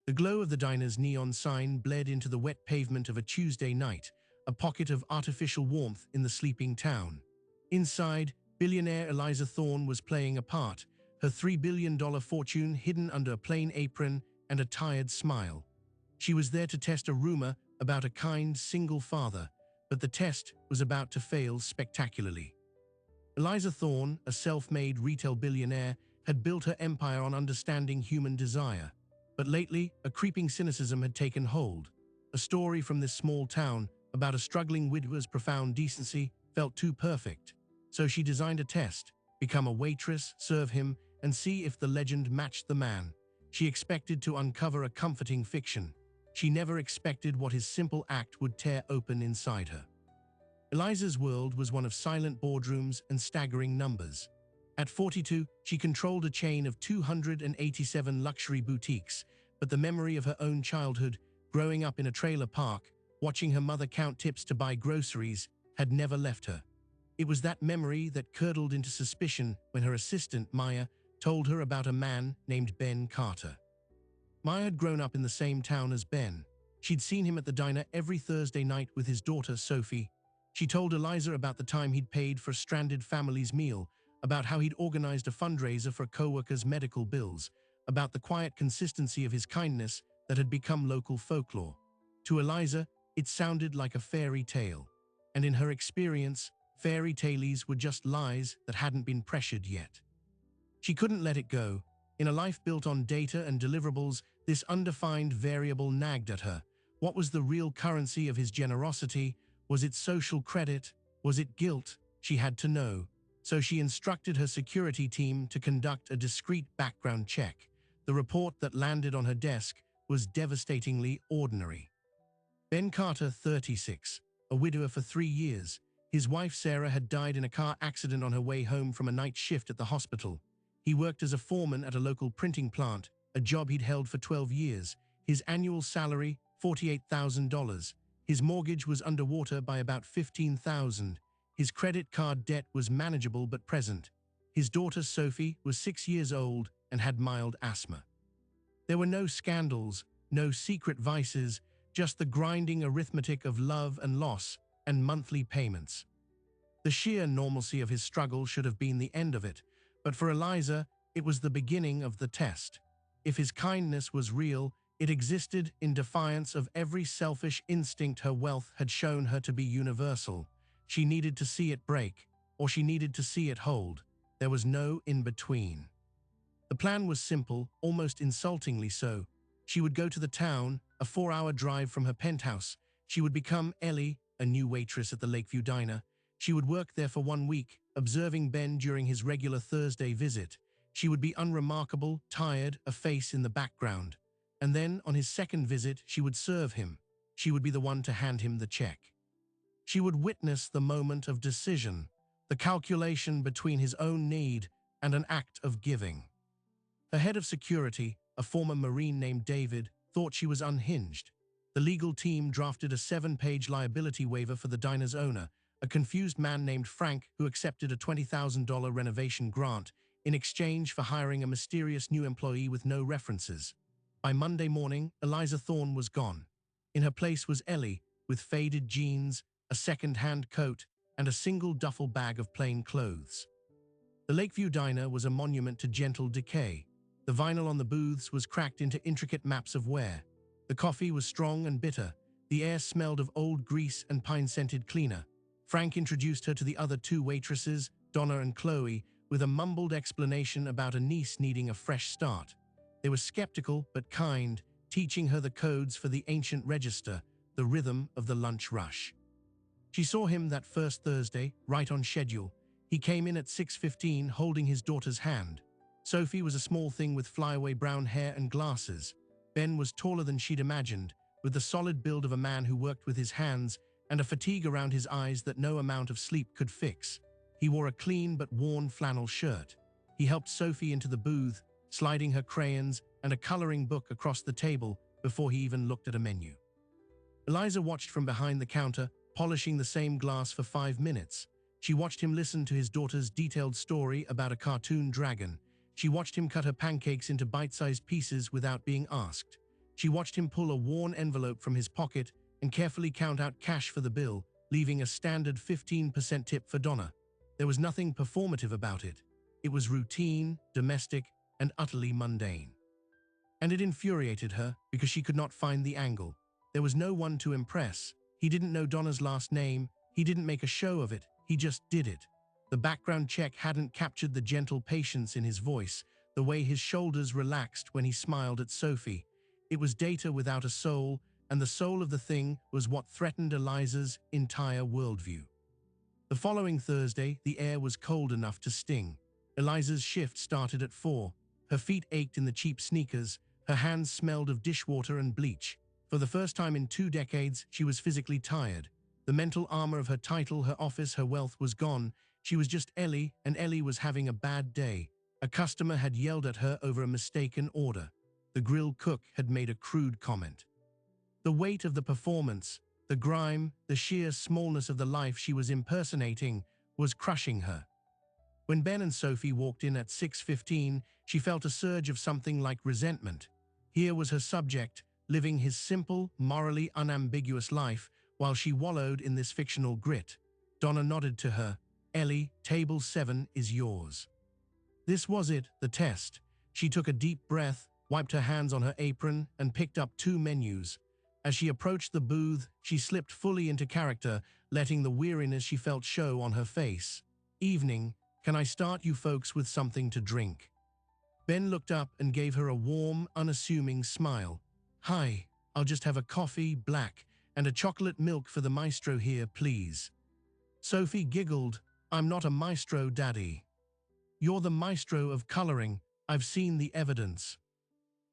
The glow of the diner's neon sign bled into the wet pavement of a Tuesday night, a pocket of artificial warmth in the sleeping town. Inside, billionaire Eliza Thorne was playing a part, her $3 billion fortune hidden under a plain apron and a tired smile. She was there to test a rumor about a kind single father, but the test was about to fail spectacularly. Eliza Thorne, a self-made retail billionaire, had built her empire on understanding human desire. But lately, a creeping cynicism had taken hold. A story from this small town about a struggling widower's profound decency felt too perfect. So she designed a test: become a waitress, serve him, and see if the legend matched the man. She expected to uncover a comforting fiction. She never expected what his simple act would tear open inside her. Eliza's world was one of silent boardrooms and staggering numbers. At 42, she controlled a chain of 287 luxury boutiques, but the memory of her own childhood, growing up in a trailer park, watching her mother count tips to buy groceries, had never left her. It was that memory that curdled into suspicion when her assistant, Maya, told her about a man named Ben Carter. Maya had grown up in the same town as Ben. She'd seen him at the diner every Thursday night with his daughter, Sophie. She told Eliza about the time he'd paid for a stranded family's meal, about how he'd organized a fundraiser for a co-worker's medical bills, about the quiet consistency of his kindness that had become local folklore. To Eliza, it sounded like a fairy tale. And in her experience, fairy tales were just lies that hadn't been pressured yet. She couldn't let it go. In a life built on data and deliverables, this undefined variable nagged at her. What was the real currency of his generosity? Was it social credit? Was it guilt? She had to know. So she instructed her security team to conduct a discreet background check. The report that landed on her desk was devastatingly ordinary. Ben Carter, 36, a widower for 3 years. His wife Sarah had died in a car accident on her way home from a night shift at the hospital. He worked as a foreman at a local printing plant, a job he'd held for 12 years. His annual salary, $48,000. His mortgage was underwater by about $15,000. His credit card debt was manageable but present. His daughter Sophie was 6 years old and had mild asthma. There were no scandals, no secret vices, just the grinding arithmetic of love and loss and monthly payments. The sheer normalcy of his struggle should have been the end of it, but for Eliza, it was the beginning of the test. If his kindness was real, it existed in defiance of every selfish instinct her wealth had shown her to be universal. She needed to see it break, or she needed to see it hold. There was no in-between. The plan was simple, almost insultingly so. She would go to the town, a 4-hour drive from her penthouse. She would become Ellie, a new waitress at the Lakeview Diner. She would work there for 1 week, observing Ben during his regular Thursday visit. She would be unremarkable, tired, a face in the background. And then, on his second visit, she would serve him. She would be the one to hand him the check. She would witness the moment of decision, the calculation between his own need and an act of giving. Her head of security, a former Marine named David, thought she was unhinged. The legal team drafted a 7-page liability waiver for the diner's owner, a confused man named Frank who accepted a $20,000 renovation grant in exchange for hiring a mysterious new employee with no references. By Monday morning, Eliza Thorne was gone. In her place was Ellie, with faded jeans, a second-hand coat, and a single duffel bag of plain clothes. The Lakeview Diner was a monument to gentle decay. The vinyl on the booths was cracked into intricate maps of wear. The coffee was strong and bitter. The air smelled of old grease and pine-scented cleaner. Frank introduced her to the other 2 waitresses, Donna and Chloe, with a mumbled explanation about a niece needing a fresh start. They were skeptical but kind, teaching her the codes for the ancient register, the rhythm of the lunch rush. She saw him that first Thursday, right on schedule. He came in at 6:15 holding his daughter's hand. Sophie was a small thing with flyaway brown hair and glasses. Ben was taller than she'd imagined, with the solid build of a man who worked with his hands and a fatigue around his eyes that no amount of sleep could fix. He wore a clean but worn flannel shirt. He helped Sophie into the booth, sliding her crayons and a coloring book across the table before he even looked at a menu. Eliza watched from behind the counter, polishing the same glass for 5 minutes. She watched him listen to his daughter's detailed story about a cartoon dragon. She watched him cut her pancakes into bite-sized pieces without being asked. She watched him pull a worn envelope from his pocket and carefully count out cash for the bill, leaving a standard 15% tip for Donna. There was nothing performative about it. It was routine, domestic, and utterly mundane. And it infuriated her because she could not find the angle. There was no one to impress. He didn't know Donna's last name. He didn't make a show of it. He just did it. The background check hadn't captured the gentle patience in his voice, the way his shoulders relaxed when he smiled at Sophie. It was data without a soul, and the soul of the thing was what threatened Eliza's entire worldview. The following Thursday, the air was cold enough to sting. Eliza's shift started at 4. Her feet ached in the cheap sneakers. Her hands smelled of dishwater and bleach. For the first time in 2 decades, she was physically tired. The mental armor of her title, her office, her wealth was gone. She was just Ellie, and Ellie was having a bad day. A customer had yelled at her over a mistaken order. The grill cook had made a crude comment. The weight of the performance, the grime, the sheer smallness of the life she was impersonating was crushing her. When Ben and Sophie walked in at 6:15, she felt a surge of something like resentment. Here was her subject, living his simple, morally unambiguous life, while she wallowed in this fictional grit. Donna nodded to her. Ellie, table 7 is yours. This was it, the test. She took a deep breath, wiped her hands on her apron, and picked up 2 menus. As she approached the booth, she slipped fully into character, letting the weariness she felt show on her face. Evening, can I start you folks with something to drink? Ben looked up and gave her a warm, unassuming smile. Hi, I'll just have a coffee, black, and a chocolate milk for the maestro here, please. Sophie giggled. I'm not a maestro, Daddy. You're the maestro of coloring. I've seen the evidence.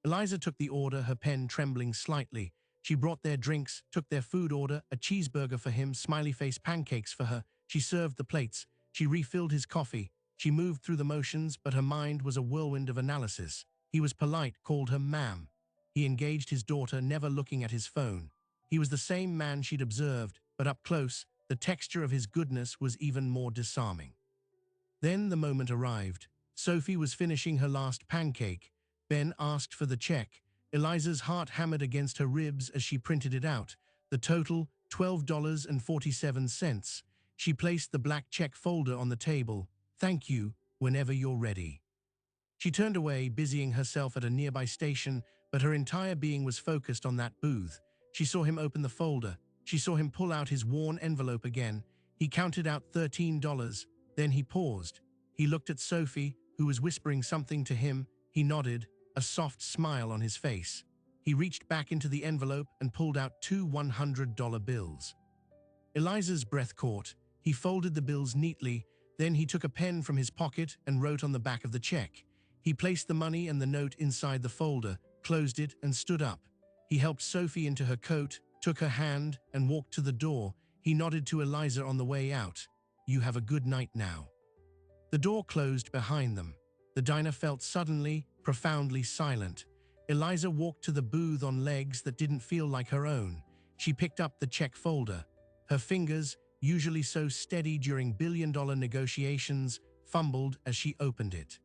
Eliza took the order, her pen trembling slightly. She brought their drinks, took their food order, a cheeseburger for him, smiley face pancakes for her. She served the plates. She refilled his coffee. She moved through the motions, but her mind was a whirlwind of analysis. He was polite, called her ma'am. He engaged his daughter, never looking at his phone. He was the same man she'd observed, but up close, the texture of his goodness was even more disarming. Then the moment arrived. Sophie was finishing her last pancake. Ben asked for the check. Eliza's heart hammered against her ribs as she printed it out. The total, $12.47. She placed the black check folder on the table. Thank you, whenever you're ready. She turned away, busying herself at a nearby station, but her entire being was focused on that booth. She saw him open the folder. She saw him pull out his worn envelope again. He counted out $13. Then he paused. He looked at Sophie, who was whispering something to him. He nodded, a soft smile on his face. He reached back into the envelope and pulled out 2 $100 bills. Eliza's breath caught. He folded the bills neatly. Then he took a pen from his pocket and wrote on the back of the check. He placed the money and the note inside the folder, closed it, and stood up. He helped Sophie into her coat, took her hand, and walked to the door. He nodded to Eliza on the way out. You have a good night now. The door closed behind them. The diner felt suddenly, profoundly silent. Eliza walked to the booth on legs that didn't feel like her own. She picked up the check folder. Her fingers, usually so steady during billion-dollar negotiations, fumbled as she opened it.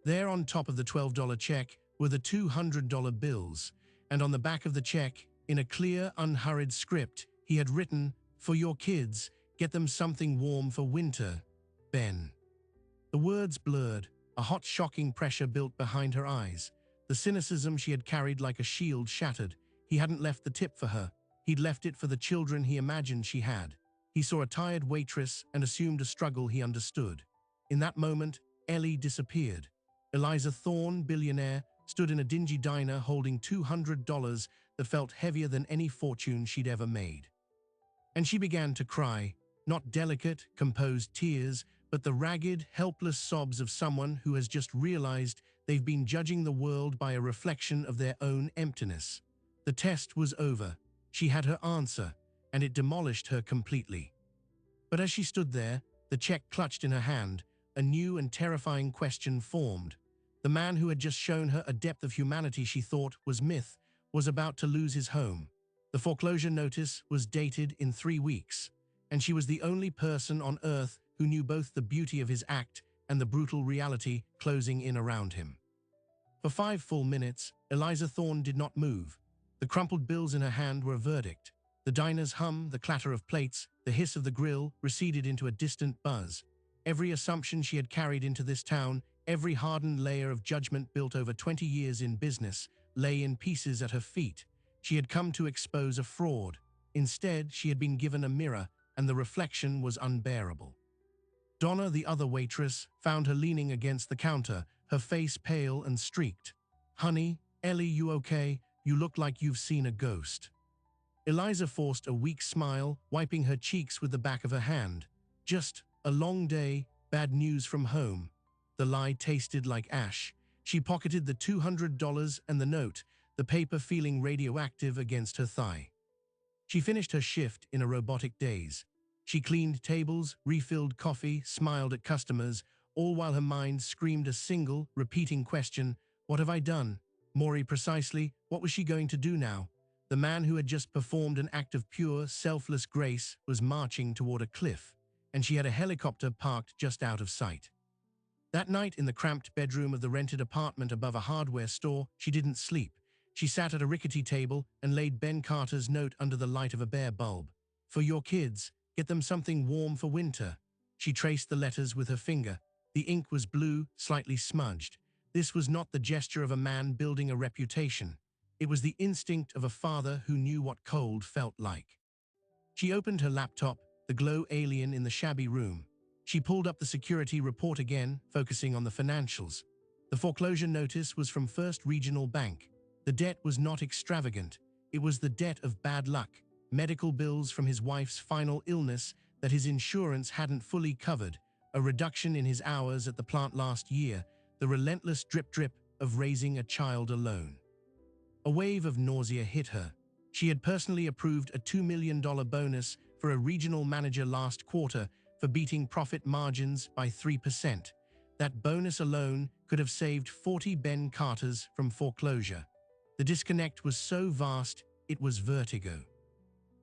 There on top of the $12 check were the $200 bills, and on the back of the check, in a clear, unhurried script, he had written, "For your kids, get them something warm for winter, Ben." The words blurred. A hot, shocking pressure built behind her eyes. The cynicism she had carried like a shield shattered. He hadn't left the tip for her. He'd left it for the children he imagined she had. He saw a tired waitress and assumed a struggle he understood. In that moment, Ellie disappeared. Eliza Thorne, billionaire, stood in a dingy diner holding $200 that felt heavier than any fortune she'd ever made. And she began to cry, not delicate, composed tears, but the ragged, helpless sobs of someone who has just realized they've been judging the world by a reflection of their own emptiness. The test was over. She had her answer, and it demolished her completely. But as she stood there, the check clutched in her hand, a new and terrifying question formed. The man who had just shown her a depth of humanity she thought was myth was about to lose his home. The foreclosure notice was dated in 3 weeks, and she was the only person on earth who knew both the beauty of his act and the brutal reality closing in around him. For 5 full minutes, Eliza Thorne did not move. The crumpled bills in her hand were a verdict. The diner's hum, the clatter of plates, the hiss of the grill receded into a distant buzz. Every assumption she had carried into this town, every hardened layer of judgment built over 20 years in business, lay in pieces at her feet. She had come to expose a fraud. Instead, she had been given a mirror, and the reflection was unbearable. Donna, the other waitress, found her leaning against the counter, her face pale and streaked. "Honey, Ellie, you okay? You look like you've seen a ghost." Eliza forced a weak smile, wiping her cheeks with the back of her hand. "Just a long day, bad news from home." The lie tasted like ash. She pocketed the $200 and the note, the paper feeling radioactive against her thigh. She finished her shift in a robotic daze. She cleaned tables, refilled coffee, smiled at customers, all while her mind screamed a single, repeating question: what have I done? More precisely, what was she going to do now? The man who had just performed an act of pure, selfless grace was marching toward a cliff, and she had a helicopter parked just out of sight. That night, in the cramped bedroom of the rented apartment above a hardware store, she didn't sleep. She sat at a rickety table and laid Ben Carter's note under the light of a bare bulb. "For your kids, get them something warm for winter." She traced the letters with her finger. The ink was blue, slightly smudged. This was not the gesture of a man building a reputation. It was the instinct of a father who knew what cold felt like. She opened her laptop, the glow alien in the shabby room. She pulled up the security report again, focusing on the financials. The foreclosure notice was from First Regional Bank. The debt was not extravagant. It was the debt of bad luck, medical bills from his wife's final illness that his insurance hadn't fully covered, a reduction in his hours at the plant last year, the relentless drip-drip of raising a child alone. A wave of nausea hit her. She had personally approved a $2 million bonus for a regional manager last quarter for beating profit margins by 3%. That bonus alone could have saved 40 Ben Carters from foreclosure. The disconnect was so vast, it was vertigo.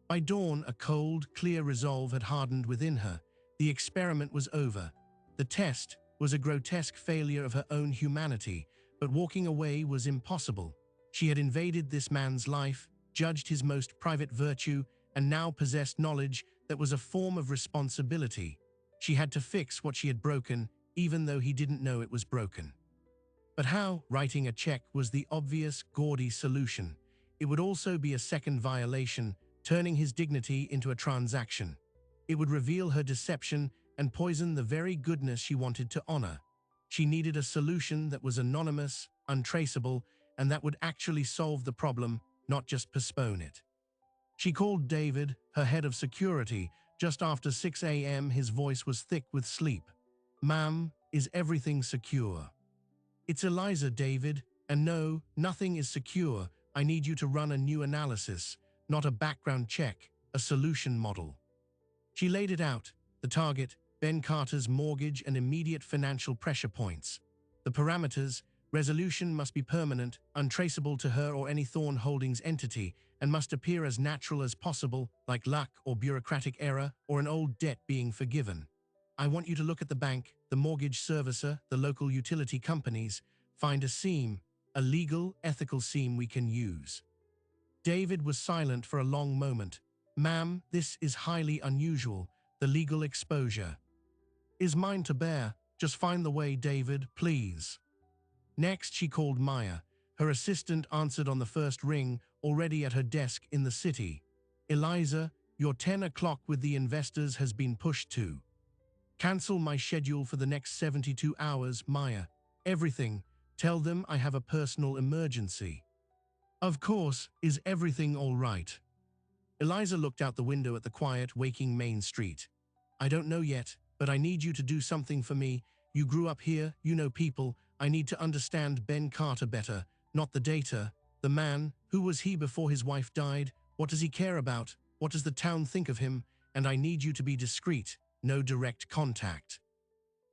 By dawn, a cold, clear resolve had hardened within her. The experiment was over. The test was a grotesque failure of her own humanity, but walking away was impossible. She had invaded this man's life, judged his most private virtue, and now possessed knowledge that was a form of responsibility. She had to fix what she had broken, even though he didn't know it was broken. But how? Writing a check was the obvious, gaudy solution. It would also be a second violation, turning his dignity into a transaction. It would reveal her deception and poison the very goodness she wanted to honor. She needed a solution that was anonymous, untraceable, and that would actually solve the problem, not just postpone it. She called David, her head of security, just after 6 a.m. His voice was thick with sleep. "Ma'am, is everything secure?" "It's Eliza, David, and no, nothing is secure. I need you to run a new analysis, not a background check, a solution model." She laid it out, the target, Ben Carter's mortgage and immediate financial pressure points. The parameters: resolution must be permanent, untraceable to her or any Thorne Holdings entity, and must appear as natural as possible, like luck or bureaucratic error or an old debt being forgiven. "I want you to look at the bank, the mortgage servicer, the local utility companies. Find a seam, a legal, ethical seam we can use." David was silent for a long moment. "Ma'am, this is highly unusual. The legal exposure is mine to bear. Just find the way, David, please." Next, she called Maya. Her assistant answered on the first ring, already at her desk in the city. "Eliza, your 10 o'clock with the investors has been pushed to. Cancel my schedule for the next 72 hours, Maya. Everything. Tell them I have a personal emergency." "Of course, is everything all right?" Eliza looked out the window at the quiet, waking Main Street. "I don't know yet, but I need you to do something for me. You grew up here, you know people. I need to understand Ben Carter better, not the data. The man, who was he before his wife died? What does he care about? What does the town think of him? And I need you to be discreet, no direct contact."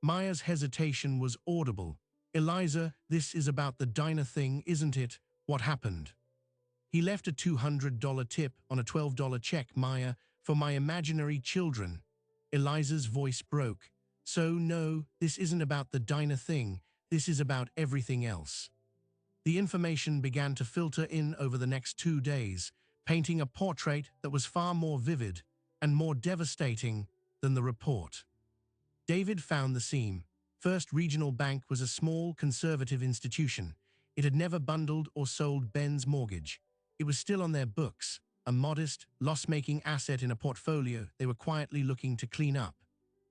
Maya's hesitation was audible. "Eliza, this is about the diner thing, isn't it? What happened?" "He left a $200 tip on a $12 check, Maya, for my imaginary children." Eliza's voice broke. "So no, this isn't about the diner thing. This is about everything else." The information began to filter in over the next 2 days, painting a portrait that was far more vivid and more devastating than the report. David found the seam. First Regional Bank was a small, conservative institution. It had never bundled or sold Ben's mortgage. It was still on their books, a modest, loss-making asset in a portfolio they were quietly looking to clean up.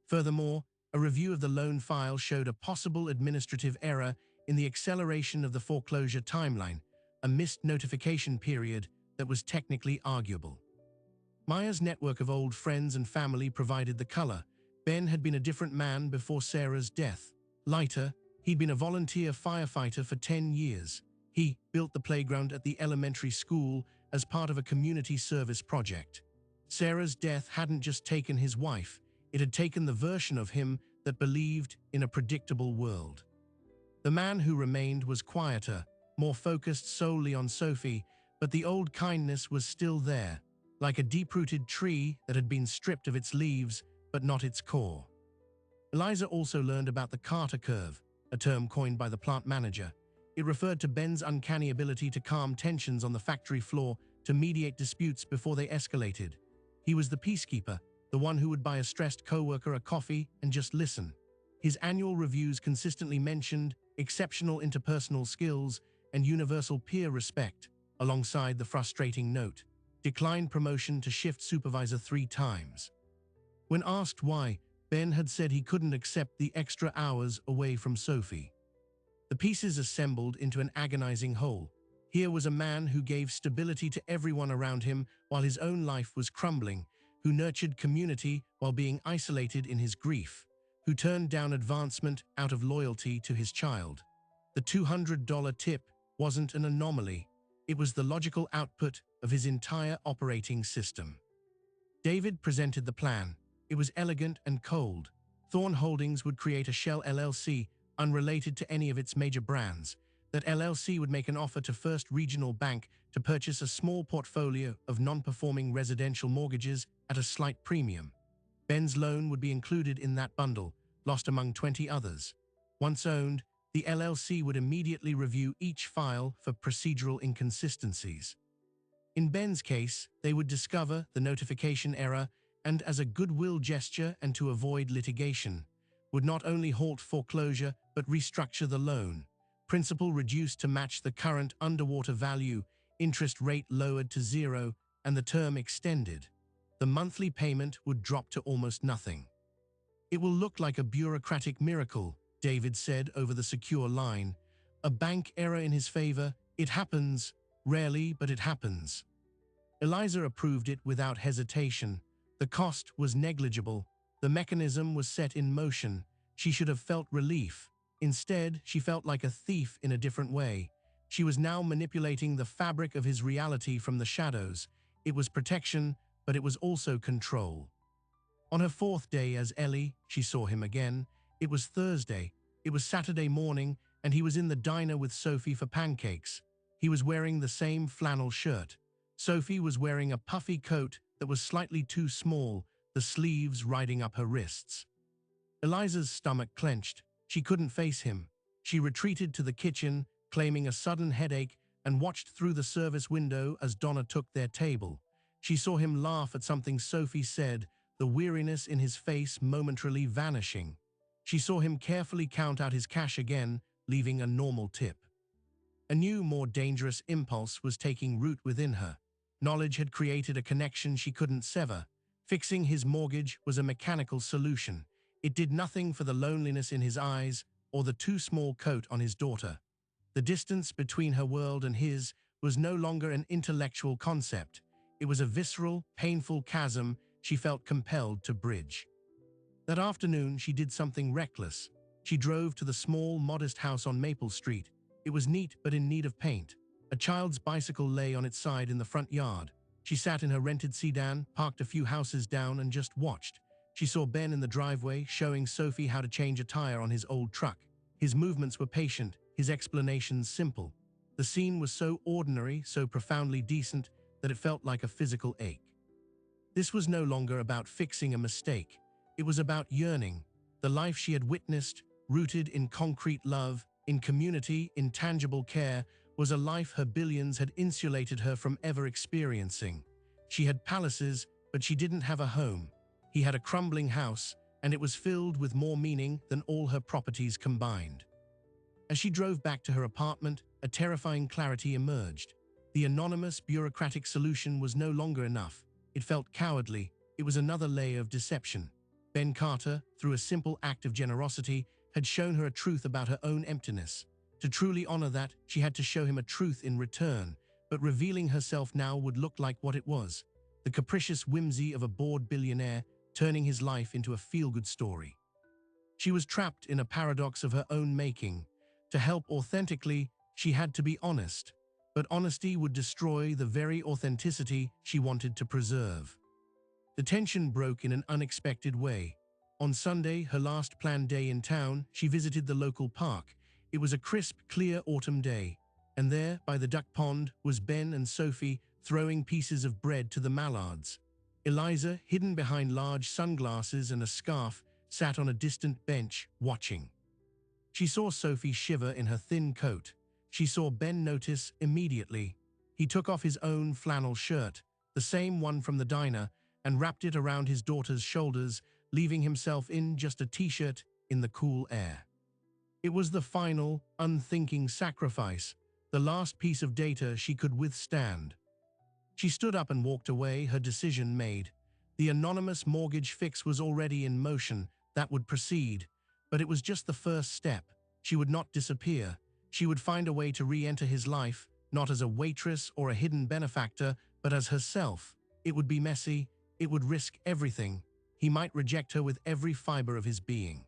Furthermore, a review of the loan file showed a possible administrative error in the acceleration of the foreclosure timeline, a missed notification period that was technically arguable. Maya's network of old friends and family provided the color. Ben had been a different man before Sarah's death. Lighter, he'd been a volunteer firefighter for 10 years. He built the playground at the elementary school as part of a community service project. Sarah's death hadn't just taken his wife, it had taken the version of him that believed in a predictable world. The man who remained was quieter, more focused solely on Sophie, but the old kindness was still there, like a deep-rooted tree that had been stripped of its leaves but not its core. Eliza also learned about the Carter curve, a term coined by the plant manager. It referred to Ben's uncanny ability to calm tensions on the factory floor, to mediate disputes before they escalated. He was the peacekeeper, the one who would buy a stressed coworker a coffee and just listen. His annual reviews consistently mentioned exceptional interpersonal skills and universal peer respect, alongside the frustrating note, declined promotion to shift supervisor 3 times. When asked why, Ben had said he couldn't accept the extra hours away from Sophie. The pieces assembled into an agonizing whole. Here was a man who gave stability to everyone around him while his own life was crumbling, who nurtured community while being isolated in his grief, who turned down advancement out of loyalty to his child. The $200 tip wasn't an anomaly. It was the logical output of his entire operating system. David presented the plan. It was elegant and cold. Thorn Holdings would create a shell LLC unrelated to any of its major brands. That LLC would make an offer to First Regional Bank to purchase a small portfolio of non-performing residential mortgages at a slight premium. Ben's loan would be included in that bundle, lost among 20 others. Once owned, the LLC would immediately review each file for procedural inconsistencies. In Ben's case, they would discover the notification error and, as a goodwill gesture and to avoid litigation, would not only halt foreclosure but restructure the loan. Principal reduced to match the current underwater value, interest rate lowered to 0, and the term extended. The monthly payment would drop to almost nothing. "It will look like a bureaucratic miracle," David said over the secure line. "A bank error in his favor. It happens. Rarely, but it happens." Eliza approved it without hesitation. The cost was negligible. The mechanism was set in motion. She should have felt relief. Instead, she felt like a thief in a different way. She was now manipulating the fabric of his reality from the shadows. It was protection, but it was also control. On her 4th day as Ellie, she saw him again. It was Thursday. It was Saturday morning, and he was in the diner with Sophie for pancakes. He was wearing the same flannel shirt. Sophie was wearing a puffy coat that was slightly too small, the sleeves riding up her wrists. Eliza's stomach clenched. She couldn't face him. She retreated to the kitchen, claiming a sudden headache, and watched through the service window as Donna took their table. She saw him laugh at something Sophie said, the weariness in his face momentarily vanishing. She saw him carefully count out his cash again, leaving a normal tip. A new, more dangerous impulse was taking root within her. Knowledge had created a connection she couldn't sever. Fixing his mortgage was a mechanical solution. It did nothing for the loneliness in his eyes or the too small coat on his daughter. The distance between her world and his was no longer an intellectual concept. It was a visceral, painful chasm she felt compelled to bridge. That afternoon, she did something reckless. She drove to the small, modest house on Maple Street. It was neat but in need of paint. A child's bicycle lay on its side in the front yard. She sat in her rented sedan, parked a few houses down, and just watched. She saw Ben in the driveway, showing Sophie how to change a tire on his old truck. His movements were patient, his explanations simple. The scene was so ordinary, so profoundly decent, that it felt like a physical ache. This was no longer about fixing a mistake. It was about yearning. The life she had witnessed, rooted in concrete love, in community, in tangible care, was a life her billions had insulated her from ever experiencing. She had palaces, but she didn't have a home. He had a crumbling house, and it was filled with more meaning than all her properties combined. As she drove back to her apartment, a terrifying clarity emerged. The anonymous, bureaucratic solution was no longer enough. It felt cowardly. It was another layer of deception. Ben Carter, through a simple act of generosity, had shown her a truth about her own emptiness. To truly honor that, she had to show him a truth in return, but revealing herself now would look like what it was: the capricious whimsy of a bored billionaire turning his life into a feel-good story. She was trapped in a paradox of her own making. To help authentically, she had to be honest, but honesty would destroy the very authenticity she wanted to preserve. The tension broke in an unexpected way. On Sunday, her last planned day in town, she visited the local park. It was a crisp, clear autumn day, and there, by the duck pond, was Ben and Sophie throwing pieces of bread to the mallards. Eliza, hidden behind large sunglasses and a scarf, sat on a distant bench, watching. She saw Sophie shiver in her thin coat. She saw Ben notice immediately. He took off his own flannel shirt, the same one from the diner, and wrapped it around his daughter's shoulders, leaving himself in just a t-shirt in the cool air. It was the final, unthinking sacrifice, the last piece of data she could withstand. She stood up and walked away, her decision made. The anonymous mortgage fix was already in motion. That would proceed. But it was just the first step. She would not disappear. She would find a way to re-enter his life, not as a waitress or a hidden benefactor, but as herself. It would be messy. It would risk everything. He might reject her with every fiber of his being.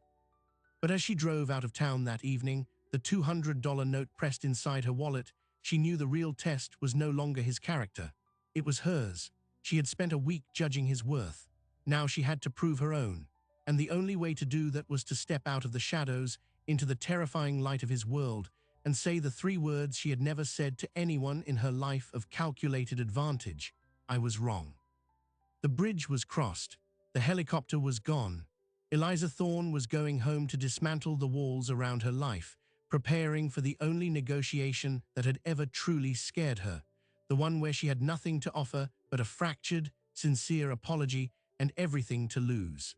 But as she drove out of town that evening, the $200 note pressed inside her wallet, she knew the real test was no longer his character. It was hers. She had spent a week judging his worth. Now she had to prove her own. And the only way to do that was to step out of the shadows into the terrifying light of his world and say the three words she had never said to anyone in her life of calculated advantage: I was wrong. The bridge was crossed. The helicopter was gone. Eliza Thorne was going home to dismantle the walls around her life, preparing for the only negotiation that had ever truly scared her, the one where she had nothing to offer but a fractured, sincere apology and everything to lose.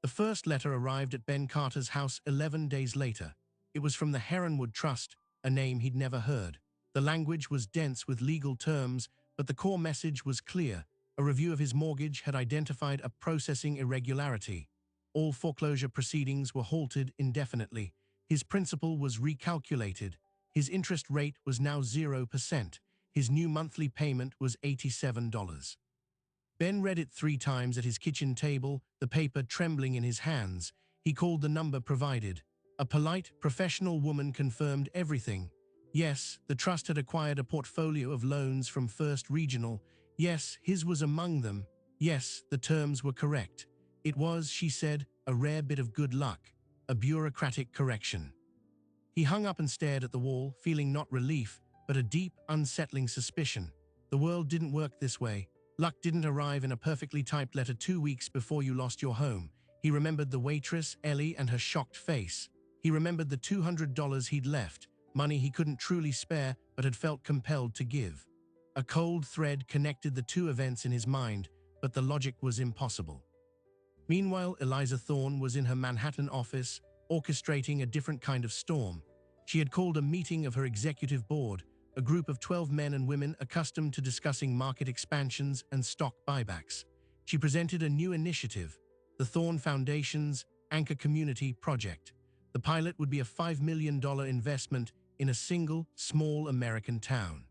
The first letter arrived at Ben Carter's house 11 days later. It was from the Heronwood Trust, a name he'd never heard. The language was dense with legal terms, but the core message was clear. A review of his mortgage had identified a processing irregularity. All foreclosure proceedings were halted indefinitely. His principal was recalculated. His interest rate was now 0%. His new monthly payment was $87. Ben read it 3 times at his kitchen table, the paper trembling in his hands. He called the number provided. A polite, professional woman confirmed everything. Yes, the trust had acquired a portfolio of loans from First Regional. Yes, his was among them. Yes, the terms were correct. It was, she said, a rare bit of good luck, a bureaucratic correction. He hung up and stared at the wall, feeling not relief, but a deep, unsettling suspicion. The world didn't work this way. Luck didn't arrive in a perfectly typed letter 2 weeks before you lost your home. He remembered the waitress, Ellie, and her shocked face. He remembered the $200 he'd left, money he couldn't truly spare but had felt compelled to give. A cold thread connected the two events in his mind, but the logic was impossible. Meanwhile, Eliza Thorne was in her Manhattan office, orchestrating a different kind of storm. She had called a meeting of her executive board, a group of 12 men and women accustomed to discussing market expansions and stock buybacks. She presented a new initiative, the Thorne Foundation's Anchor Community Project. The pilot would be a $5 million investment in a single, small American town.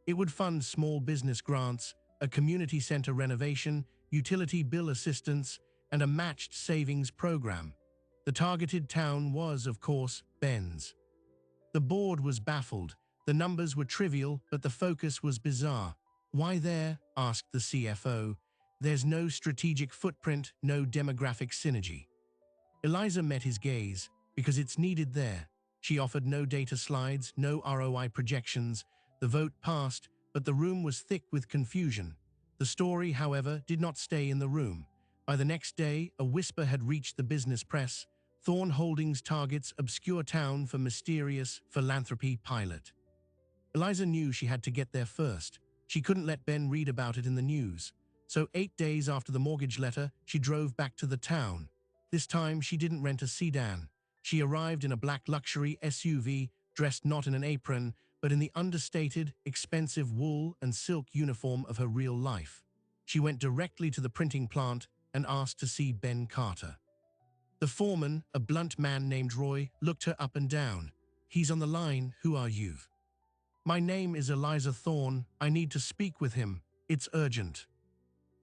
It would fund small business grants, a community center renovation, utility bill assistance, and a matched savings program. The targeted town was, of course, Ben's. The board was baffled. The numbers were trivial, but the focus was bizarre. "Why there?" asked the CFO. "There's no strategic footprint, no demographic synergy." Eliza met his gaze. "Because it's needed there." She offered no data slides, no ROI projections. The vote passed, but the room was thick with confusion. The story, however, did not stay in the room. By the next day, a whisper had reached the business press. Thorne Holdings targets obscure town for mysterious philanthropy pilot. Eliza knew she had to get there first. She couldn't let Ben read about it in the news. So 8 days after the mortgage letter, she drove back to the town. This time, she didn't rent a sedan. She arrived in a black luxury SUV, dressed not in an apron, but in the understated, expensive wool and silk uniform of her real life. She went directly to the printing plant and asked to see Ben Carter. The foreman, a blunt man named Roy, looked her up and down. "He's on the line. Who are you?" "My name is Eliza Thorne. I need to speak with him. It's urgent."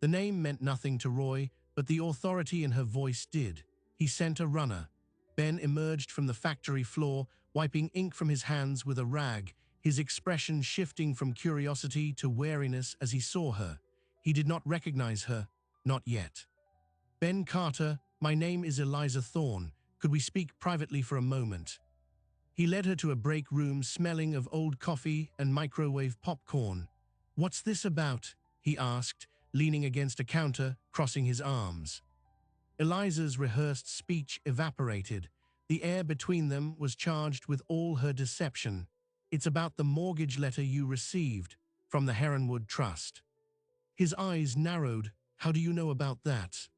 The name meant nothing to Roy, but the authority in her voice did. He sent a runner. Ben emerged from the factory floor, wiping ink from his hands with a rag, his expression shifting from curiosity to wariness as he saw her. He did not recognize her, not yet. "Ben Carter, my name is Eliza Thorne. Could we speak privately for a moment?" He led her to a break room smelling of old coffee and microwave popcorn. "What's this about?" he asked, leaning against a counter, crossing his arms. Eliza's rehearsed speech evaporated. The air between them was charged with all her deception. "It's about the mortgage letter you received from the Heronwood Trust." His eyes narrowed. "How do you know about that?"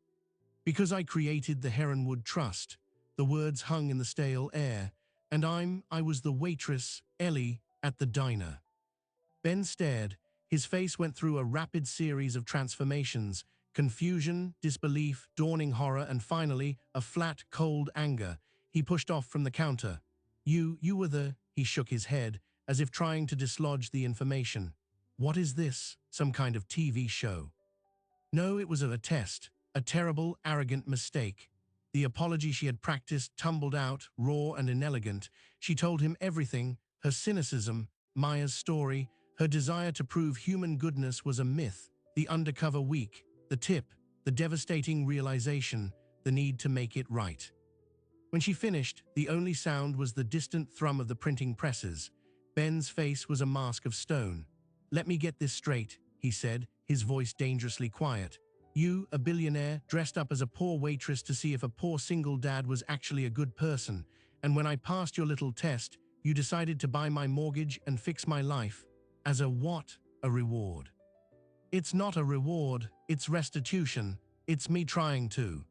"Because I created the Heronwood Trust." The words hung in the stale air. "And I was the waitress, Ellie, at the diner." Ben stared. His face went through a rapid series of transformations: confusion, disbelief, dawning horror, and finally, a flat, cold anger. He pushed off from the counter. You were the—" He shook his head, as if trying to dislodge the information. "What is this? Some kind of TV show?" No, it was a test. A terrible, arrogant mistake. The apology she had practiced tumbled out, raw and inelegant. She told him everything: her cynicism, Maya's story, her desire to prove human goodness was a myth, the undercover weak, the tip, the devastating realization, the need to make it right. When she finished, the only sound was the distant thrum of the printing presses. Ben's face was a mask of stone. "Let me get this straight," he said, his voice dangerously quiet. "You, a billionaire, dressed up as a poor waitress to see if a poor single dad was actually a good person, and when I passed your little test, you decided to buy my mortgage and fix my life. As a what? A reward." "It's not a reward, it's restitution. It's me trying to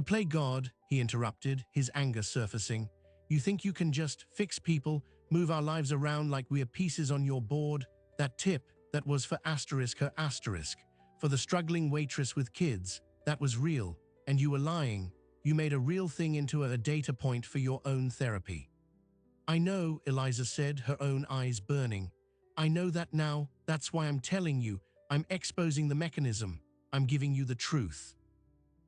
play God," he interrupted, his anger surfacing. "You think you can just fix people, move our lives around like we are pieces on your board? That tip, that was for her asterisk. For the struggling waitress with kids, that was real, and you were lying. You made a real thing into a data point for your own therapy." "I know," Eliza said, her own eyes burning. "I know that now. That's why I'm telling you. I'm exposing the mechanism. I'm giving you the truth."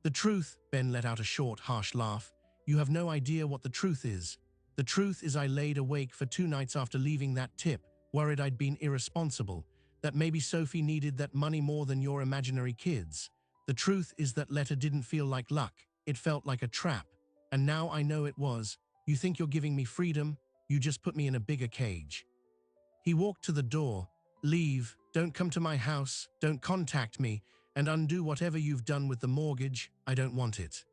"The truth," Ben let out a short, harsh laugh. "You have no idea what the truth is. The truth is I laid awake for 2 nights after leaving that tip, worried I'd been irresponsible, that maybe Sophie needed that money more than your imaginary kids. The truth is that letter didn't feel like luck. It felt like a trap. And now I know it was. You think you're giving me freedom? You just put me in a bigger cage." He walked to the door. "Leave. Don't come to my house. Don't contact me. And undo whatever you've done with the mortgage. I don't want it."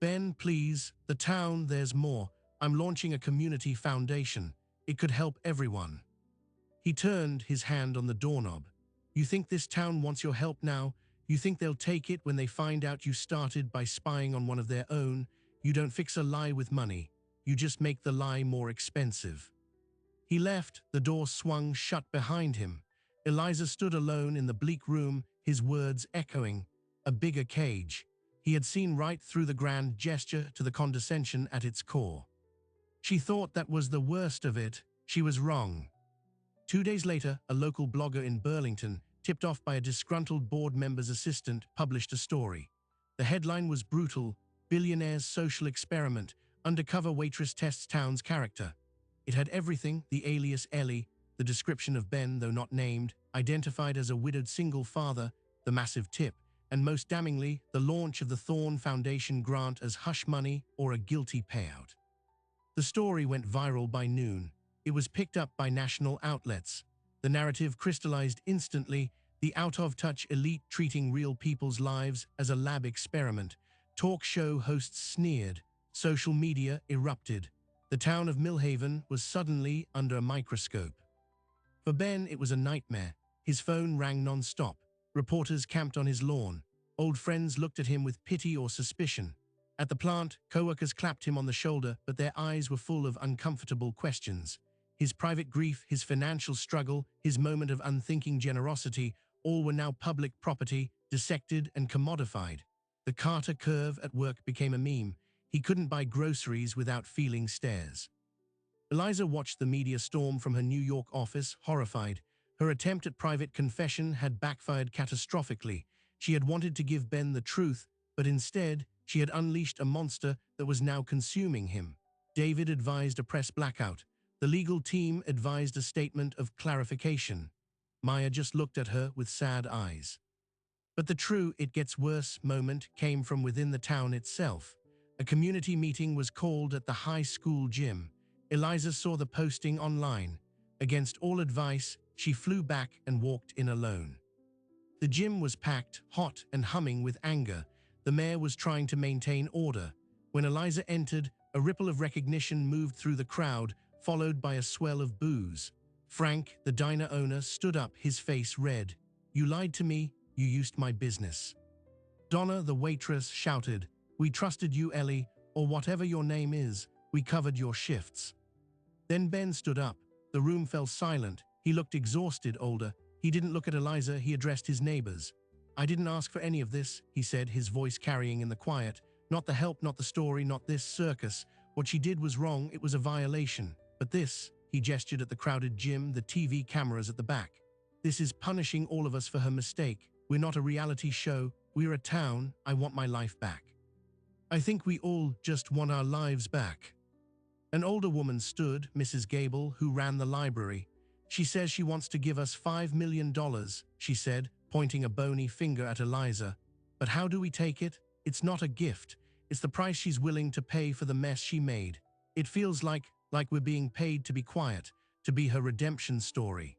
"Ben, please. The town, there's more. I'm launching a community foundation. It could help everyone." He turned, his hand on the doorknob. "You think this town wants your help now? You think they'll take it when they find out you started by spying on one of their own? You don't fix a lie with money. You just make the lie more expensive." He left, the door swung shut behind him. Eliza stood alone in the bleak room, his words echoing. A bigger cage. He had seen right through the grand gesture to the condescension at its core. She thought that was the worst of it. She was wrong. 2 days later, a local blogger in Burlington, tipped off by a disgruntled board member's assistant, published a story. The headline was brutal: "Billionaire's social experiment. Undercover waitress tests town's character." It had everything: the alias Ellie, the description of Ben, though not named, identified as a widowed single father, the massive tip, and most damningly, the launch of the Thorne Foundation grant as hush money or a guilty payout. The story went viral by noon. It was picked up by national outlets. The narrative crystallized instantly: the out-of-touch elite treating real people's lives as a lab experiment. Talk show hosts sneered. Social media erupted. The town of Millhaven was suddenly under a microscope. For Ben, it was a nightmare. His phone rang non-stop. Reporters camped on his lawn. Old friends looked at him with pity or suspicion. At the plant, co-workers clapped him on the shoulder, but their eyes were full of uncomfortable questions. His private grief, his financial struggle, his moment of unthinking generosity, all were now public property, dissected and commodified. The Carter curve at work became a meme. He couldn't buy groceries without feeling stares. Eliza watched the media storm from her New York office, horrified. Her attempt at private confession had backfired catastrophically. She had wanted to give Ben the truth, but instead, she had unleashed a monster that was now consuming him. David advised a press blackout. The legal team advised a statement of clarification. Maya just looked at her with sad eyes. But the true "it gets worse" moment came from within the town itself. A community meeting was called at the high school gym. Eliza saw the posting online. Against all advice, she flew back and walked in alone. The gym was packed, hot and humming with anger. The mayor was trying to maintain order. When Eliza entered, a ripple of recognition moved through the crowd, followed by a swell of boos. Frank, the diner owner, stood up, his face red. "You lied to me, you used my business." Donna, the waitress, shouted, "We trusted you, Ellie, or whatever your name is. We covered your shifts." Then Ben stood up. The room fell silent. He looked exhausted, older. He didn't look at Eliza, he addressed his neighbors. "I didn't ask for any of this," he said, his voice carrying in the quiet. "Not the help, not the story, not this circus. What she did was wrong, it was a violation. But this," he gestured at the crowded gym, the TV cameras at the back. "This is punishing all of us for her mistake. We're not a reality show, we're a town. I want my life back. I think we all just want our lives back." An older woman stood, Mrs. Gable, who ran the library. "She says she wants to give us $5 million, she said, pointing a bony finger at Eliza. "But how do we take it? It's not a gift. It's the price she's willing to pay for the mess she made. It feels like we're being paid to be quiet, to be her redemption story."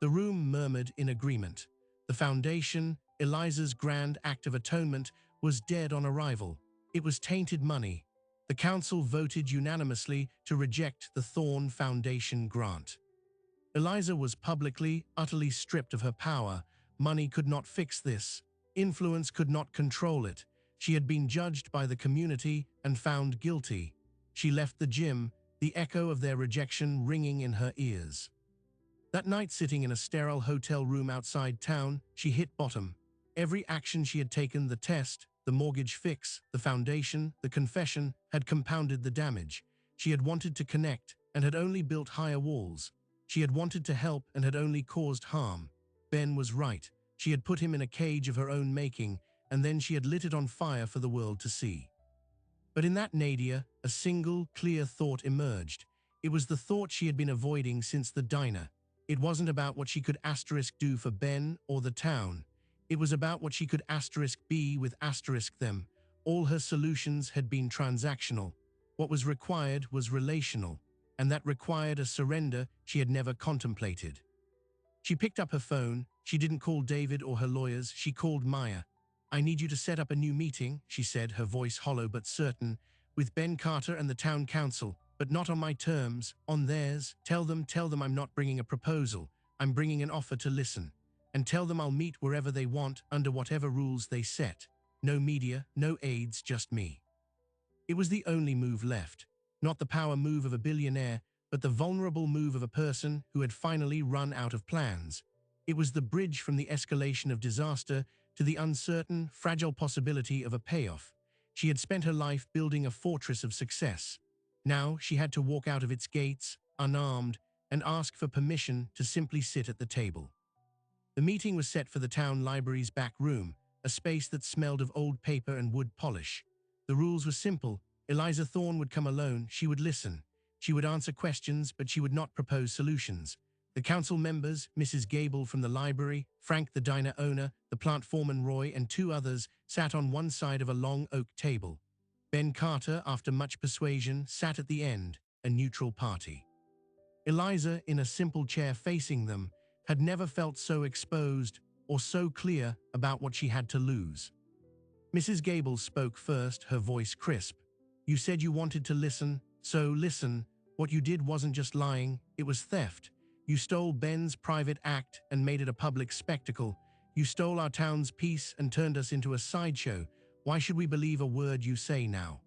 The room murmured in agreement. The foundation, Eliza's grand act of atonement, was dead on arrival. It was tainted money. The council voted unanimously to reject the Thorn Foundation grant. Eliza was publicly, utterly stripped of her power. Money could not fix this. Influence could not control it. She had been judged by the community and found guilty. She left the gym, the echo of their rejection ringing in her ears. That night, sitting in a sterile hotel room outside town, she hit bottom. Every action she had taken, the test, the mortgage fix, the foundation, the confession, had compounded the damage. She had wanted to connect and had only built higher walls. She had wanted to help and had only caused harm. Ben was right. She had put him in a cage of her own making, and then she had lit it on fire for the world to see. But in that nadir, a single, clear thought emerged. It was the thought she had been avoiding since the diner. It wasn't about what she could do for Ben or the town. It was about what she could be with them. All her solutions had been transactional. What was required was relational, and that required a surrender she had never contemplated. She picked up her phone. She didn't call David or her lawyers. She called Maya. "I need you to set up a new meeting," she said, her voice hollow but certain, "with Ben Carter and the town council, but not on my terms, on theirs. Tell them I'm not bringing a proposal. I'm bringing an offer to listen. And tell them I'll meet wherever they want, under whatever rules they set. No media, no aides, just me." It was the only move left. Not the power move of a billionaire, but the vulnerable move of a person who had finally run out of plans. It was the bridge from the escalation of disaster to the uncertain, fragile possibility of a payoff. She had spent her life building a fortress of success. Now she had to walk out of its gates, unarmed, and ask for permission to simply sit at the table. The meeting was set for the town library's back room, a space that smelled of old paper and wood polish. The rules were simple. Eliza Thorne would come alone. She would listen. She would answer questions, but she would not propose solutions. The council members, Mrs. Gable from the library, Frank the diner owner, the plant foreman Roy, and two others, sat on one side of a long oak table. Ben Carter, after much persuasion, sat at the end, a neutral party. Eliza, in a simple chair facing them, had never felt so exposed or so clear about what she had to lose. Mrs. Gable spoke first, her voice crisp. "You said you wanted to listen, so listen. What you did wasn't just lying, it was theft. You stole Ben's private act and made it a public spectacle. You stole our town's peace and turned us into a sideshow. Why should we believe a word you say now?"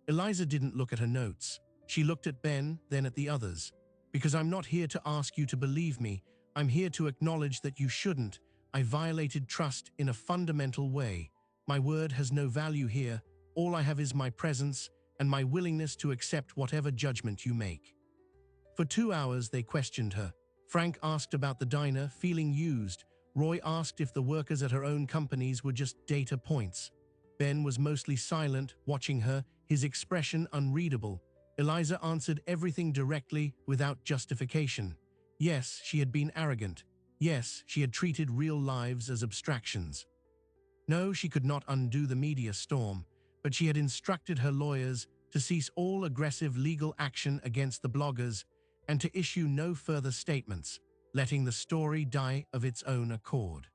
Eliza didn't look at her notes. She looked at Ben, then at the others. "Because I'm not here to ask you to believe me. I'm here to acknowledge that you shouldn't. I violated trust in a fundamental way. My word has no value here. All I have is my presence and my willingness to accept whatever judgment you make." For 2 hours, they questioned her. Frank asked about the diner, feeling used. Roy asked if the workers at her own companies were just data points. Ben was mostly silent, watching her, his expression unreadable. Eliza answered everything directly, without justification. Yes, she had been arrogant. Yes, she had treated real lives as abstractions. No, she could not undo the media storm, but she had instructed her lawyers to cease all aggressive legal action against the bloggers and to issue no further statements, letting the story die of its own accord.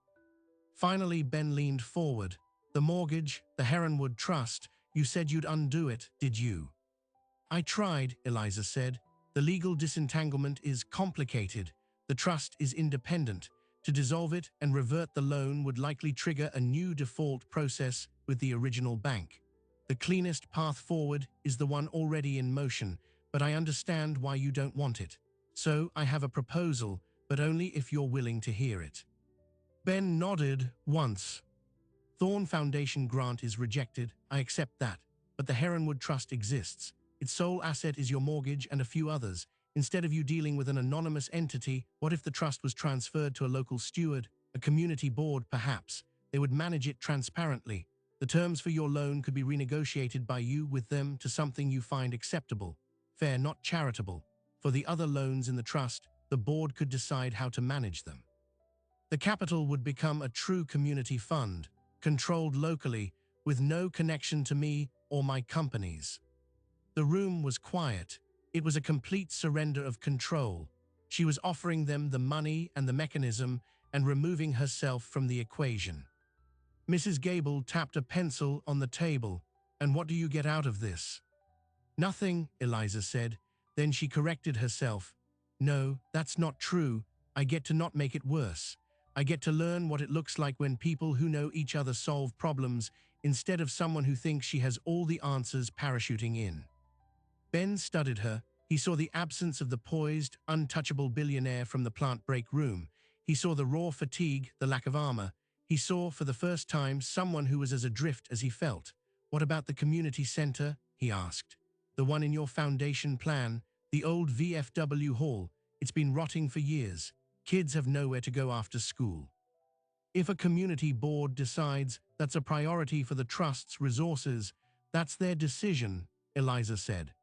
Finally, Ben leaned forward. "The mortgage, the Heronwood Trust, you said you'd undo it, did you?" "I tried," Eliza said. "The legal disentanglement is complicated. The trust is independent. To dissolve it and revert the loan would likely trigger a new default process with the original bank. The cleanest path forward is the one already in motion, but I understand why you don't want it. So I have a proposal, but only if you're willing to hear it." Ben nodded once. "Thorn Foundation grant is rejected, I accept that, but the Heronwood Trust exists. Its sole asset is your mortgage and a few others. Instead of you dealing with an anonymous entity, what if the trust was transferred to a local steward, a community board perhaps? They would manage it transparently. The terms for your loan could be renegotiated by you with them to something you find acceptable. Fair, not charitable. For the other loans in the trust, the board could decide how to manage them. The capital would become a true community fund, controlled locally, with no connection to me or my companies." The room was quiet. It was a complete surrender of control. She was offering them the money and the mechanism and removing herself from the equation. Mrs. Gable tapped a pencil on the table. "And what do you get out of this?" "Nothing," Eliza said. Then she corrected herself. "No, that's not true. I get to not make it worse. I get to learn what it looks like when people who know each other solve problems instead of someone who thinks she has all the answers parachuting in." Ben studied her. He saw the absence of the poised, untouchable billionaire from the plant break room. He saw the raw fatigue, the lack of armor. He saw, for the first time, someone who was as adrift as he felt. "What about the community center?" he asked. "The one in your foundation plan, the old VFW hall. It's been rotting for years. Kids have nowhere to go after school." "If a community board decides that's a priority for the trust's resources, that's their decision," Eliza said.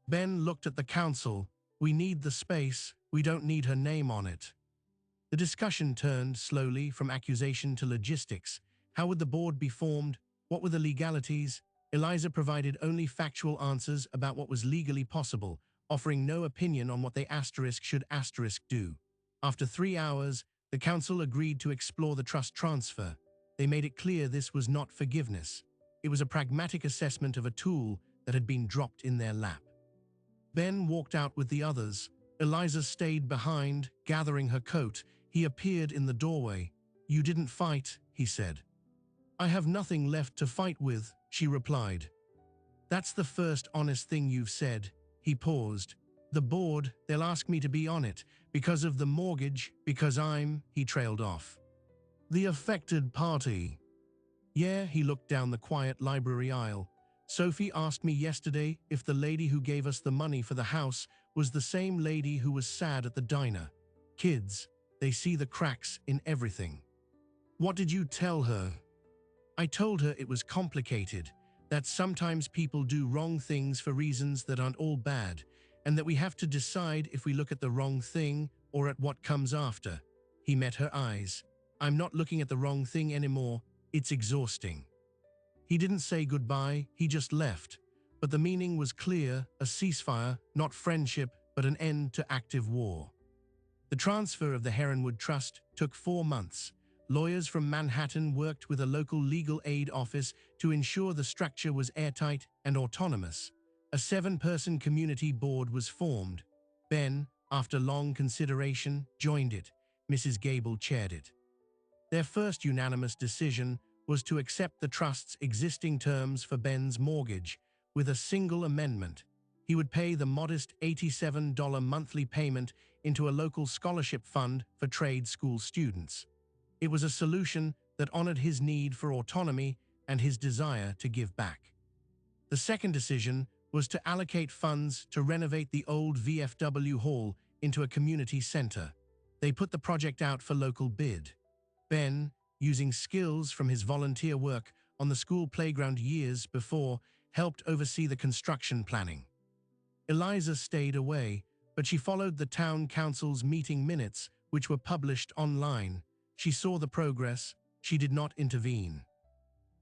Ben looked at the council. "We need the space. We don't need her name on it." The discussion turned slowly from accusation to logistics. How would the board be formed? What were the legalities? Eliza provided only factual answers about what was legally possible, offering no opinion on what they should do. After 3 hours, the council agreed to explore the trust transfer. They made it clear this was not forgiveness. It was a pragmatic assessment of a tool that had been dropped in their lap. Ben walked out with the others. Eliza stayed behind, gathering her coat. He appeared in the doorway. "You didn't fight," he said. "I have nothing left to fight with," she replied. "That's the first honest thing you've said." He paused. "The board, they'll ask me to be on it, because of the mortgage, because he trailed off. "The affected party." "Yeah," he looked down the quiet library aisle. "Sophie asked me yesterday if the lady who gave us the money for the house was the same lady who was sad at the diner. Kids, they see the cracks in everything." "What did you tell her?" "I told her it was complicated, that sometimes people do wrong things for reasons that aren't all bad, and that we have to decide if we look at the wrong thing or at what comes after." He met her eyes. "I'm not looking at the wrong thing anymore. It's exhausting." He didn't say goodbye, he just left. But the meaning was clear, a ceasefire, not friendship, but an end to active war. The transfer of the Heronwood Trust took 4 months. Lawyers from Manhattan worked with a local legal aid office to ensure the structure was airtight and autonomous. A 7-person community board was formed. Ben, after long consideration, joined it. Mrs. Gable chaired it. Their first unanimous decision was to accept the trust's existing terms for Ben's mortgage, with a single amendment. He would pay the modest $87 monthly payment into a local scholarship fund for trade school students. It was a solution that honored his need for autonomy and his desire to give back. The second decision was to allocate funds to renovate the old VFW hall into a community center. They put the project out for local bid. Ben, using skills from his volunteer work on the school playground years before, helped oversee the construction planning. Eliza stayed away, but she followed the town council's meeting minutes, which were published online. She saw the progress. She did not intervene.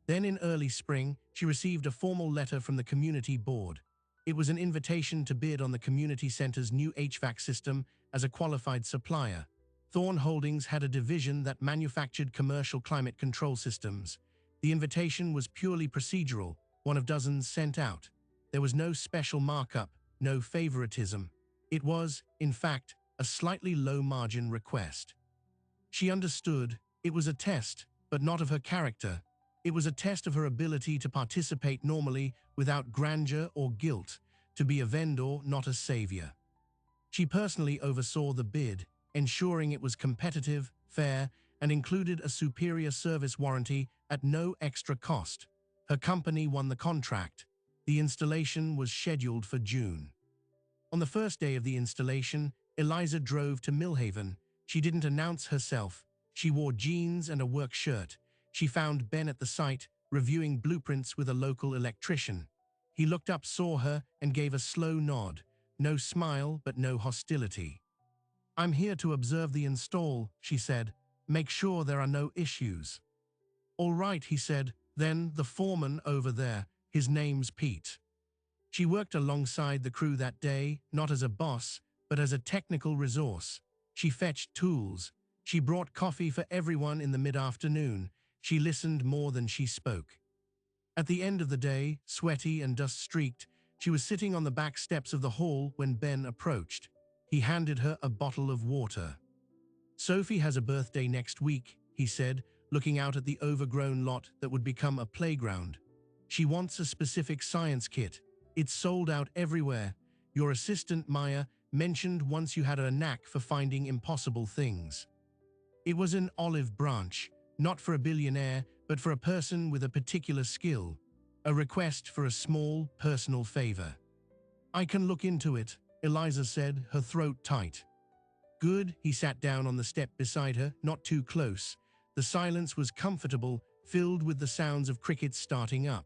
Then in early spring, she received a formal letter from the community board. It was an invitation to bid on the community center's new HVAC system as a qualified supplier. Thorne Holdings had a division that manufactured commercial climate control systems. The invitation was purely procedural, one of dozens sent out. There was no special markup, no favoritism. It was, in fact, a slightly low-margin request. She understood it was a test, but not of her character. It was a test of her ability to participate normally without grandeur or guilt, to be a vendor, not a savior. She personally oversaw the bid, ensuring it was competitive, fair, and included a superior service warranty at no extra cost. Her company won the contract. The installation was scheduled for June. On the first day of the installation, Eliza drove to Millhaven. She didn't announce herself. She wore jeans and a work shirt. She found Ben at the site, reviewing blueprints with a local electrician. He looked up, saw her, and gave a slow nod. No smile, but no hostility. "I'm here to observe the install," she said. "Make sure there are no issues." "All right," he said. "Then the foreman over there, his name's Pete." She worked alongside the crew that day, not as a boss, but as a technical resource. She fetched tools. She brought coffee for everyone in the mid-afternoon. She listened more than she spoke. At the end of the day, sweaty and dust-streaked, she was sitting on the back steps of the hall when Ben approached. He handed her a bottle of water. "Sophie has a birthday next week," he said, looking out at the overgrown lot that would become a playground. "She wants a specific science kit. It's sold out everywhere. Your assistant, Maya, mentioned once you had a knack for finding impossible things." It was an olive branch, not for a billionaire, but for a person with a particular skill. A request for a small, personal favor. "I can look into it," Eliza said, her throat tight. "Good." He sat down on the step beside her, not too close. The silence was comfortable, filled with the sounds of crickets starting up.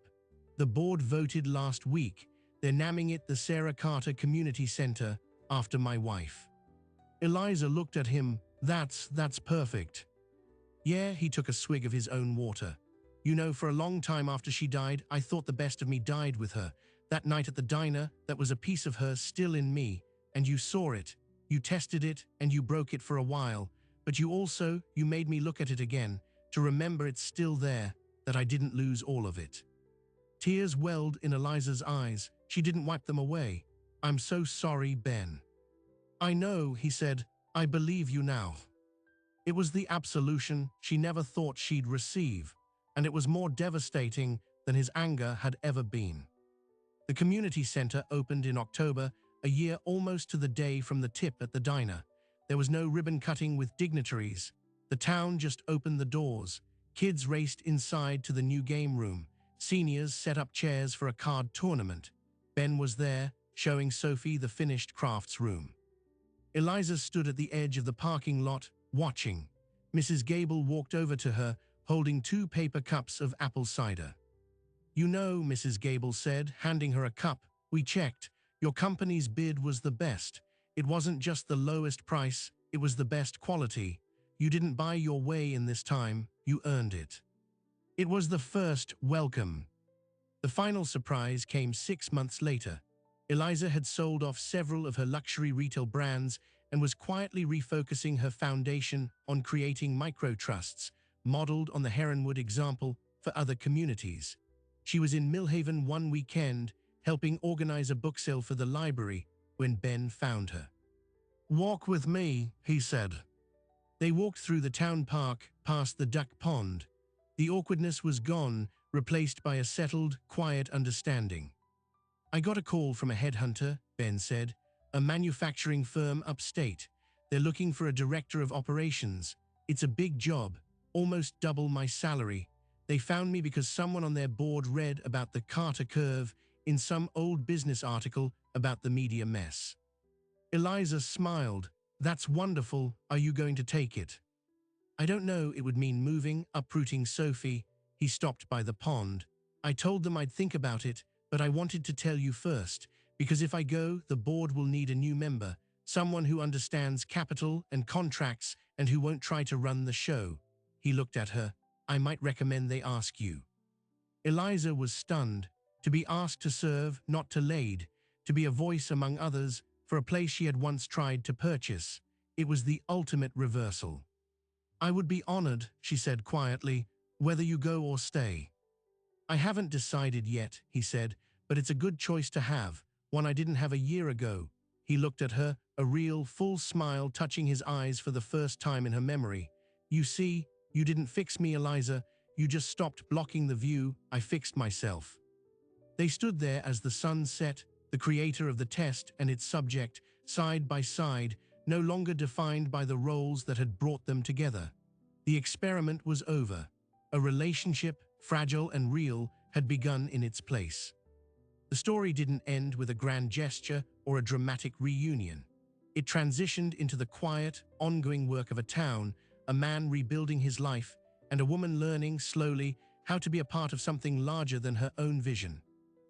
"The board voted last week. They're naming it the Sarah Carter Community Center, after my wife." Eliza looked at him. That's perfect." "Yeah," he took a swig of his own water. "You know, for a long time after she died, I thought the best of me died with her. That night at the diner, that was a piece of her still in me. And you saw it. You tested it, and you broke it for a while. But you made me look at it again, to remember it's still there, that I didn't lose all of it." Tears welled in Eliza's eyes. She didn't wipe them away. "I'm so sorry, Ben." "I know," he said. "I believe you now." It was the absolution she never thought she'd receive, and it was more devastating than his anger had ever been. The community center opened in October, a year almost to the day from the tip at the diner. There was no ribbon cutting with dignitaries. The town just opened the doors. Kids raced inside to the new game room. Seniors set up chairs for a card tournament. Ben was there, showing Sophie the finished crafts room. Eliza stood at the edge of the parking lot, watching. Mrs. Gable walked over to her, holding 2 paper cups of apple cider. "You know," Mrs. Gable said, handing her a cup, "we checked. Your company's bid was the best. It wasn't just the lowest price, it was the best quality. You didn't buy your way in this time, you earned it." It was the first welcome. The final surprise came 6 months later. Eliza had sold off several of her luxury retail brands and was quietly refocusing her foundation on creating microtrusts, modeled on the Heronwood example for other communities. She was in Millhaven one weekend, helping organize a book sale for the library, when Ben found her. "Walk with me," he said. They walked through the town park, past the duck pond. The awkwardness was gone, replaced by a settled, quiet understanding. "I got a call from a headhunter," Ben said, "a manufacturing firm upstate. They're looking for a director of operations. It's a big job, almost double my salary. They found me because someone on their board read about the Carter curve in some old business article about the media mess." Eliza smiled. "That's wonderful. Are you going to take it?" "I don't know. It would mean moving, uprooting Sophie." He stopped by the pond. "I told them I'd think about it, but I wanted to tell you first, because if I go, the board will need a new member, someone who understands capital and contracts and who won't try to run the show." He looked at her. "I might recommend they ask you." Eliza was stunned. To be asked to serve, not to lead, to be a voice among others for a place she had once tried to purchase. It was the ultimate reversal. "I would be honored," she said quietly, "whether you go or stay." "I haven't decided yet," he said, "but it's a good choice to have, one I didn't have a year ago." He looked at her, a real, full smile touching his eyes for the first time in her memory. "You see, you didn't fix me, Eliza. You just stopped blocking the view. I fixed myself." They stood there as the sun set, the creator of the test and its subject, side by side, no longer defined by the roles that had brought them together. The experiment was over. A relationship, fragile and real, had begun in its place. The story didn't end with a grand gesture or a dramatic reunion. It transitioned into the quiet, ongoing work of a town, a man rebuilding his life, and a woman learning, slowly, how to be a part of something larger than her own vision.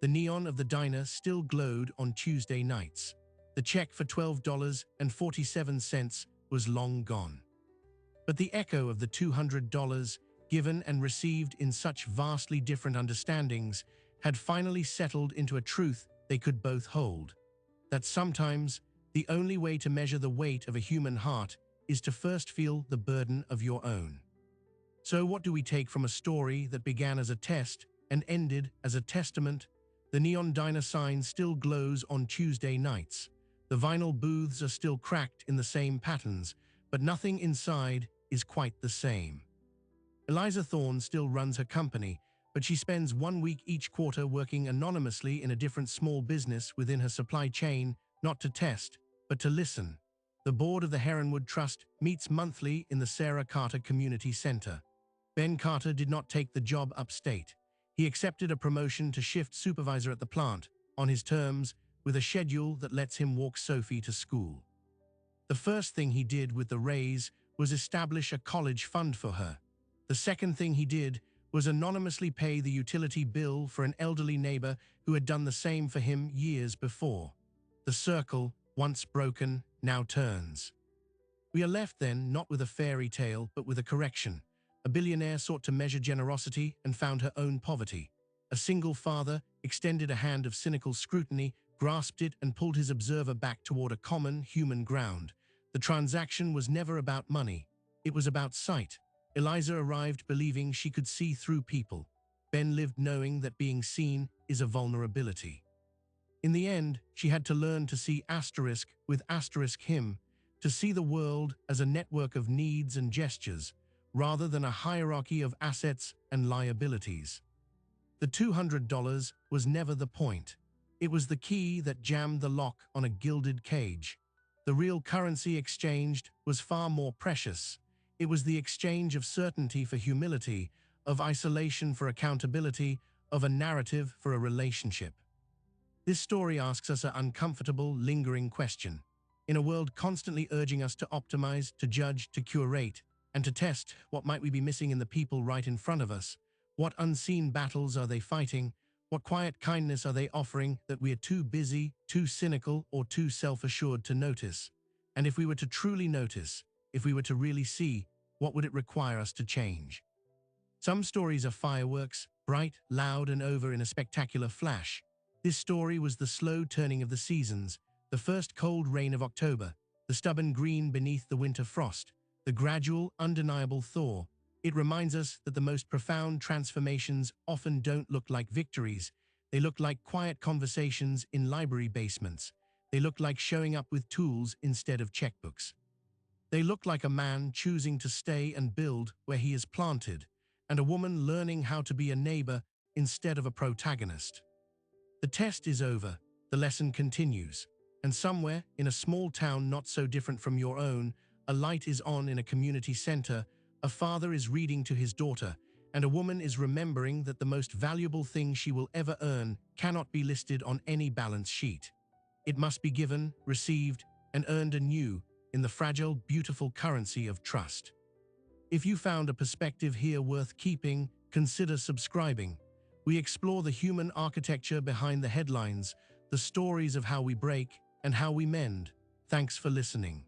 The neon of the diner still glowed on Tuesday nights. The check for $12.47 was long gone. But the echo of the $200, given and received in such vastly different understandings, had finally settled into a truth they could both hold. That sometimes, the only way to measure the weight of a human heart is to first feel the burden of your own. So what do we take from a story that began as a test and ended as a testament? The neon diner sign still glows on Tuesday nights. The vinyl booths are still cracked in the same patterns, but nothing inside is quite the same. Eliza Thorne still runs her company, but she spends 1 week each quarter working anonymously in a different small business within her supply chain, not to test, but to listen. The board of the Heronwood Trust meets monthly in the Sarah Carter Community Center. Ben Carter did not take the job upstate. He accepted a promotion to shift supervisor at the plant, on his terms, with a schedule that lets him walk Sophie to school. The first thing he did with the raise was establish a college fund for her. The second thing he did was anonymously pay the utility bill for an elderly neighbor who had done the same for him years before. The circle, once broken, now turns. We are left then not with a fairy tale, but with a correction. A billionaire sought to measure generosity and found her own poverty. A single father extended a hand of cynical scrutiny, grasped it and pulled his observer back toward a common human ground. The transaction was never about money. It was about sight. Eliza arrived believing she could see through people. Ben lived knowing that being seen is a vulnerability. In the end, she had to learn to see asterisk with asterisk him, to see the world as a network of needs and gestures, rather than a hierarchy of assets and liabilities. The $200 was never the point. It was the key that jammed the lock on a gilded cage. The real currency exchanged was far more precious. It was the exchange of certainty for humility, of isolation for accountability, of a narrative for a relationship. This story asks us an uncomfortable, lingering question. In a world constantly urging us to optimize, to judge, to curate, and to test what might we be missing in the people right in front of us, what unseen battles are they fighting? What quiet kindness are they offering that we are too busy, too cynical, or too self-assured to notice? And if we were to truly notice, if we were to really see, what would it require us to change? Some stories are fireworks, bright, loud, and over in a spectacular flash. This story was the slow turning of the seasons, the first cold rain of October, the stubborn green beneath the winter frost, the gradual, undeniable thaw. It reminds us that the most profound transformations often don't look like victories. They look like quiet conversations in library basements. They look like showing up with tools instead of checkbooks. They look like a man choosing to stay and build where he is planted, and a woman learning how to be a neighbor instead of a protagonist. The test is over, the lesson continues, and somewhere in a small town not so different from your own, a light is on in a community center, a father is reading to his daughter, and a woman is remembering that the most valuable thing she will ever earn cannot be listed on any balance sheet. It must be given, received, and earned anew in the fragile, beautiful currency of trust. If you found a perspective here worth keeping, consider subscribing. We explore the human architecture behind the headlines, the stories of how we break and how we mend. Thanks for listening.